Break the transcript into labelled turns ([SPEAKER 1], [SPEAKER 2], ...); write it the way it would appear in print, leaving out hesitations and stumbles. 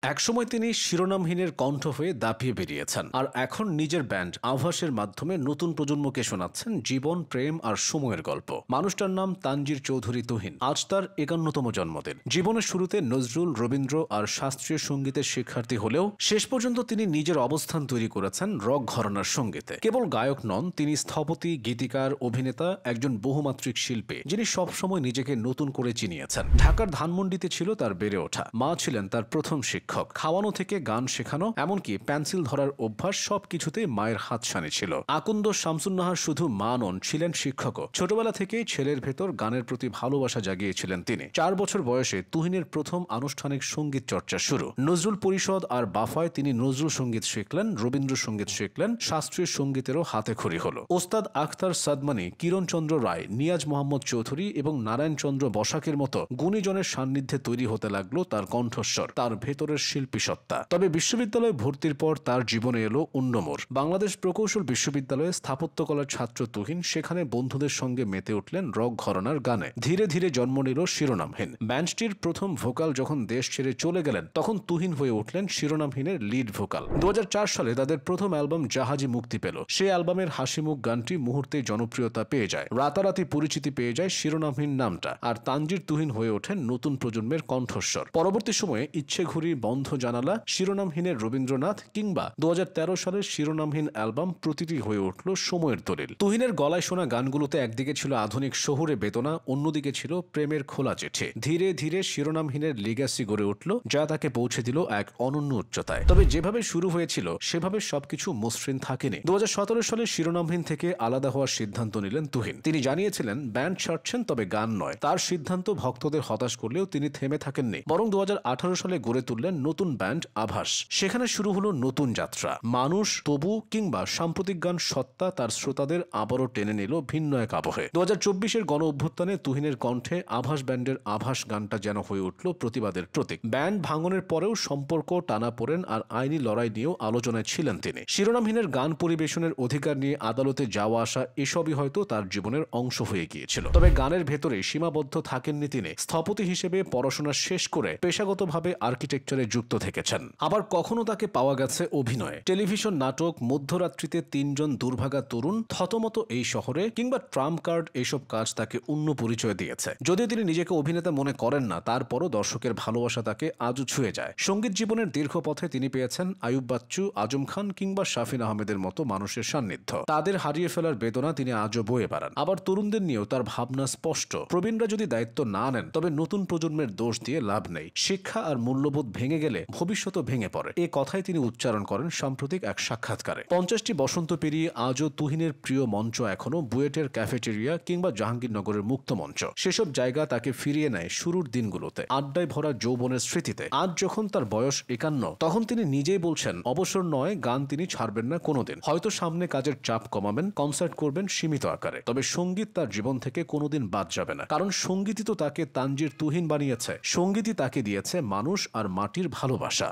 [SPEAKER 1] একসময় তিনি শিরোনামহীনের কণ্ঠ হয়ে দাপিয়ে বেরিয়েছেন, আর এখন নিজের ব্যান্ড আভাসের মাধ্যমে নতুন প্রজন্মকে শোনাচ্ছেন জীবন, প্রেম আর সময়ের গল্প। মানুষটার নাম তানজির চৌধুরী তুহিন। আজ তার ৫১তম জন্মদিন। জীবনের শুরুতে নজরুল, রবীন্দ্র আর শাস্ত্রীয় সঙ্গীতের শিক্ষার্থী হলেও শেষ পর্যন্ত তিনি নিজের অবস্থান তৈরি করেছেন রক ঘরানার সঙ্গীতে। কেবল গায়ক নন, তিনি স্থপতি, গীতিকার, অভিনেতা, একজন বহুমাত্রিক শিল্পী যিনি সবসময় নিজেকে নতুন করে চিনিয়েছেন। ঢাকার ধানমন্ডিতে ছিল তার বেড়ে ওঠা। মা ছিলেন তার প্রথম শিক্ষক। খাওয়ানো থেকে গান শেখানো, এমনকি পেন্সিল ধরার অভ্যাস, সবকিছুতেই মায়ের হাতছানি ছিল। আকন্দ শামসুন্নাহার শুধু মা নন, ছিলেন শিক্ষকও। ছোটবেলা থেকেই ছেলের ভেতর গানের প্রতি ভালোবাসা জাগিয়েছিলেন তিনি। ৪ বছর বয়সে তুহিনের প্রথম আনুষ্ঠানিক সঙ্গীত চর্চা শুরু। নজরুল পরিষদ আর বাফায় তিনি নজরুল সঙ্গীত শিখলেন, রবীন্দ্রসঙ্গীত শিখলেন, শাস্ত্রীয় সঙ্গীতেরও হাতেখড়ি হল। ওস্তাদ আখতার সাদমানি, কিরণচন্দ্র রায়, নিয়াজ মোহাম্মদ চৌধুরী এবং নারায়ণচন্দ্র বসাকের মতো গুণীজনের সান্নিধ্যে তৈরি হতে লাগলো তার কণ্ঠস্বর, তার ভেতরের শিল্পী সত্তা। তবে বিশ্ববিদ্যালয়ে ভর্তির পর তার জীবনে এলো অন্য মোড়। বাংলাদেশ প্রকৌশল বিশ্ববিদ্যালয়ে স্থাপত্যকলার ছাত্র তুহিন সেখানে বন্ধুদের সঙ্গে মেতে উঠলেন রক ঘরানার গানে। ধীরে ধীরে জন্ম নিল শিরোনামহীন। ব্যান্ডটির প্রথম ভোকাল যখন দেশ ছেড়ে চলে গেলেন, তখন তুহিন হয়ে উঠলেন শিরোনামহীনের লিড ভোকাল। ২০০৪ সালে তাদের প্রথম অ্যালবাম জাহাজী মুক্তি পেল। সেই অ্যালবামের হাসিমুখ গানটি মুহূর্তেই জনপ্রিয়তা পেয়ে যায়, রাতারাতি পরিচিতি পেয়ে যায় শিরোনামহীন নামটা, আর তানজির তুহিন হয়ে ওঠেন নতুন প্রজন্মের কণ্ঠস্বর। পরবর্তী সময়ে ইচ্ছে ঘুরি, বন্ধ জানালা, শিরোনামহীনের রবীন্দ্রনাথ কিংবা ২০১৩ সালের শিরোনামহীন অ্যালবাম প্রতিটি হয়ে উঠল সময়ের দলিল। তুহিনের গলায় শোনা গানগুলোতে একদিকে ছিল আধুনিক শহুরে বেদনা, অন্যদিকে ছিল প্রেমের খোলা চিঠি। ধীরে ধীরে শিরোনামহীনের লিগ্যাসি গড়ে উঠল, যা তাকে পৌঁছে দিল এক অনন্য উচ্চতায়। তবে যেভাবে শুরু হয়েছিল সেভাবে সবকিছু মসৃণ থাকেনি। ২০১৭ সালে শিরোনামহীন থেকে আলাদা হওয়ার সিদ্ধান্ত নিলেন তুহিন। তিনি জানিয়েছিলেন ব্যান্ড ছাড়ছেন, তবে গান নয়। তার সিদ্ধান্ত ভক্তদের হতাশ করলেও তিনি থেমে থাকেননি, বরং ২০১৮ সালে গড়ে তুললেন নতুন ব্যান্ড আভাস। সেখানে শুরু হলো নতুন যাত্রা। মানুষ, তবু কিংবা সাম্প্রতিক গান সত্তা তার শ্রোতাদের আবারও টেনে নিল ভিন্ন এক আবহে। ২০২৪-এর গণ অভ্যুত্থানে তুহিনের কণ্ঠে আভাস ব্যান্ডের আভাস গানটা যেন হয়ে উঠল প্রতিবাদের প্রতীক। ব্যান্ড ভাঙনের পরেও সম্পর্ক, টানাপোড়েন আর আইনি লড়াই নিয়েও আলোচনায় ছিলেন তিনি। শিরোনামহীনের গান পরিবেশনের অধিকার নিয়ে আদালতে যাওয়া আসা, এসবই হয়তো তার জীবনের অংশ হয়ে গিয়েছিল। তবে গানের ভেতরে সীমাবদ্ধ থাকেননি তিনি। স্থপতি হিসেবে পড়াশোনা শেষ করে পেশাগতভাবে আর্কিটেকচারে যুক্ত থেকেছেন। আবার কখনো তাকে পাওয়া গেছে অভিনয়ে, টেলিভিশন নাটক, মধ্যরাত্রিতে ৩ জন দুর্ভাগা তরুণ, থতমত এই শহরে কিংবা ট্রাম্প কার্ড, এইসব কাজ তাকে অন্য পরিচয় দিয়েছে। যদিও তিনি নিজেকে অভিনেতা মনে করেন না, তারপরও দর্শকের ভালোবাসা তাকে আজও ছুঁয়ে যায়। সঙ্গীত জীবনের দীর্ঘ পথে তিনি পেয়েছেন আইয়ুব বাচ্চু, আজম খান কিংবা শাফিন আহমেদের মতো মানুষের সান্নিধ্য। তাদের হারিয়ে ফেলার বেদনা তিনি আজও বয়ে বেড়ান। আবার তরুণদের নিয়েও তার ভাবনা স্পষ্ট। প্রবীণরা যদি দায়িত্ব না নেন, তবে নতুন প্রজন্মের দোষ দিয়ে লাভ নেই। শিক্ষা আর মূল্যবোধ ভেঙে গেলে ভবিষ্যৎও ভেঙে পড়ে। এ কথাই তিনি উচ্চারণ করেন সাম্প্রতিক এক সাক্ষাৎকারে। ৫০টি বসন্ত পেরিয়ে আজও তুহিনের প্রিয় মঞ্চ এখনো বুয়েটের ক্যাফেটেরিয়া কিংবা জাহাঙ্গীরনগরের মুক্ত মঞ্চ। সেসব জায়গা তাকে ফিরিয়ে নেয় শুরুর দিনগুলোতে, আড্ডায় ভরা যৌবনের স্মৃতিতে। আজ যখন তার বয়স ৫১, তখন তিনি নিজেই বলছেন, অবসর নয়, গান তিনি ছাড়বেন না কোনোদিন। হয়তো সামনে কাজের চাপ কমাবেন, কনসার্ট করবেন সীমিত আকারে, তবে সঙ্গীত তার জীবন থেকে কোনোদিন বাদ যাবে না। কারণ সঙ্গীতই তো তাকে তানজির তুহিন বানিয়েছে। সঙ্গীতই তাকে দিয়েছে মানুষ আর মাটির ভালোবাসা।